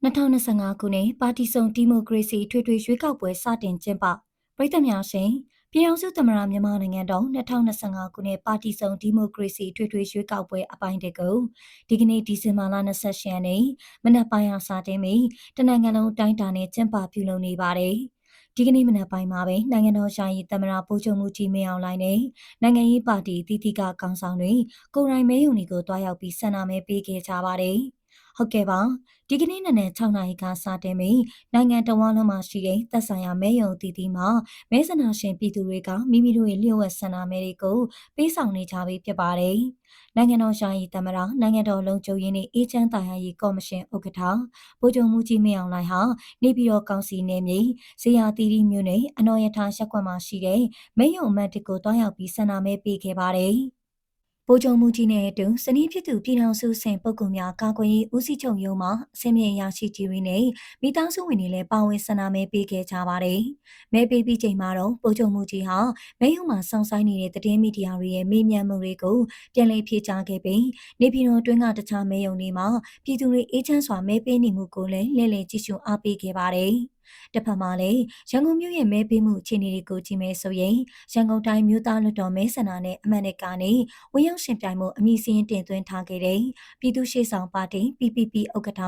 2025ခုနှစ်ပါတီစုံဒီမိုကရေစီထွေထွေရွေးကောက်ပွဲစတင်ကျင်းပပြည်သူများရှင်ပြည်အောင်စုသမ္မတမြန်မာနိုင်ငံတော်2025ခုနှစ်ပါတီစုံဒီမိုကရေစီထွေထွေရွေးကောက်ပွဲအပိုင်းတကူဒီကနေ့ဒီဇင်ဘာလ28ရက်နေ့မနက်ပိုင်းအားစတင်ပြီးတနိုင်ငံလုံးတိုင်းတာနဲ့ကျင်းပပြုလုပ်နေပါတယ်ဒီကနေ့မနက်ပိုင်းမှာပဲနိုင်ငံတော်ရှာယီသမ္မတဗိုလ်ချုပ်မှုကြီးမင်းအောင်လှိုင်နဲ့နိုင်ငံရေးပါတီတီတီကကောင်ဆောင်တွေကိုယ်တိုင်မဲရုံတွေကိုတွားရောက်ပြီးဆန္ဒမဲပေးခဲ့ကြပါတယ်ဟုတ်ကဲ့ပါဒီကနေ့နနက်6နာရီကစတင်ပြီးနိုင်ငံတော်ဝန်လုံးမှာရှိတဲ့သက်ဆိုင်ရာမဲရုံတည်တည်မှာမဲဆန္ဒရှင်ပြည်သူတွေကမိမိတို့ရဲ့လျှို့ဝှက်ဆန္ဒမဲတွေကိုပေးဆောင်နေကြပြီဖြစ်ပါတယ်။နိုင်ငံတော်ရှာယီသမ္မတနိုင်ငံတော်လုံခြုံရေးနဲ့အေဂျင့်တရားရေးကော်မရှင်ဥက္ကဋ္ဌဗိုလ်ချုပ်မှုကြီးမင်းအောင်လှိုင်ဟာနေပြည်တော်ကောင်စီနယ်မြေဇေယျသီရိမြို့နယ်အနော်ရထားရပ်ကွက်မှာရှိတဲ့မဲရုံအမှတ်တစ်ကိုတွားရောက်ပြီးဆန္ဒမဲပေးခဲ့ပါတယ်။ဗိုလ်ချုပ်မှုကြီးနဲ့အတူစနီးဖြစ်သူပြည်ထောင်စုဆင်ပုဂ္ဂိုလ်များကာကွယ်ရေးဦးစီးချုပ်ရုံးမှအစင်းမြေရရှိကြီးတွေနဲ့မိသားစုဝင်တွေလည်းပါဝင်ဆန္ဒမဲပေးခဲ့ကြပါတယ်။မဲပေးပြီးချိန်မှာတော့ဗိုလ်ချုပ်မှုကြီးဟာမဲရုံမှာစောင့်ဆိုင်းနေတဲ့သတင်းမီဒီယာတွေရဲ့မေးမြန်းမှုတွေကိုပြန်လည်ဖြေကြားခဲ့ပြီးနေပြည်တော်တွင်းကတခြားမဲရုံတွေမှာပြည်သူတွေအေးချမ်းစွာမဲပေးနေမှုကိုလည်းလှည့်လည်ကြည့်ရှုအားပေးခဲ့ပါတယ်။တစ်ဖက်မှာလည်းရန်ကုန်မြို့ရဲ့မဲပေးမှုအခြေအနေတွေကိုကြည့်မယ်ဆိုရင်ရန်ကုန်တိုင်းမြို့သားလွှတ်တော်မဲဆန္ဒနဲ့အမှတ်နဲ့ကနေဝင်ရောက်ရှင်ပြိုင်မှုအမည်စင်းတင်သွင်းထားခဲ့တဲ့ပြည်သူ့ရှေ့ဆောင်ပါတီ PPP ဥက္ကဋ္ဌ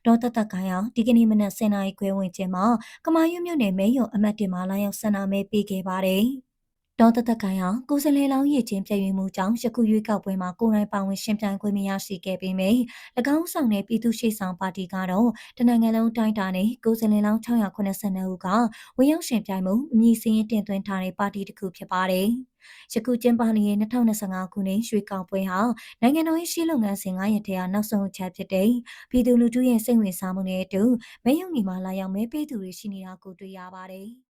ဒေါ်သက်သက်ခိုင်အောင်ဒီကနေ့မနက်10:00နာရီခွဲဝန်းကျင်မှာကမာရွတ်မြို့နယ်မဲရုံအမှတ်1မှာလာရောက်ဆန္ဒမဲပေးခဲ့ပါတယ်။ဒေါ်သက်သက်ခိုင်ဟာကိုယ်စားလှယ်လောင်းရည်ချင်းပြည့်ဝမှုကြောင့်ယခုရွေးကောက်ပွဲမှာကိုယ်တိုင်ပါဝင်ရှင်ပြိုင်ခွင့်မရရှိခဲ့ပေမယ့်၎င်းဆောင်တဲ့ပြည်သူ့ရှေ့ဆောင်ပါတီကတော့တနိုင်ငံလုံးတိုင်းတာနဲ့ကိုယ်စားလှယ်လောင်း692ဦးကဝင်ရောက်ရှင်ပြိုင်မှုအမည်စင်းတင်သွင်းထားတဲ့ပါတီတစ်ခုဖြစ်ပါတယ်။ယခုကျင်းပနေတဲ့2025ခုနှစ်ရွေးကောက်ပွဲဟာနိုင်ငံတော်ရဲ့ရှေ့လုပ်ငန်းစဉ်9ရက်ထဲကနောက်ဆုံးအချက်ဖြစ်တဲ့ပြည်သူလူထုရဲ့စိတ်ဝင်စားမှုနဲ့အတူမဲရုံဒီမှာလာရောက်မဲပေးသူတွေရှိနေတာကိုတွေ့ရပါတယ်။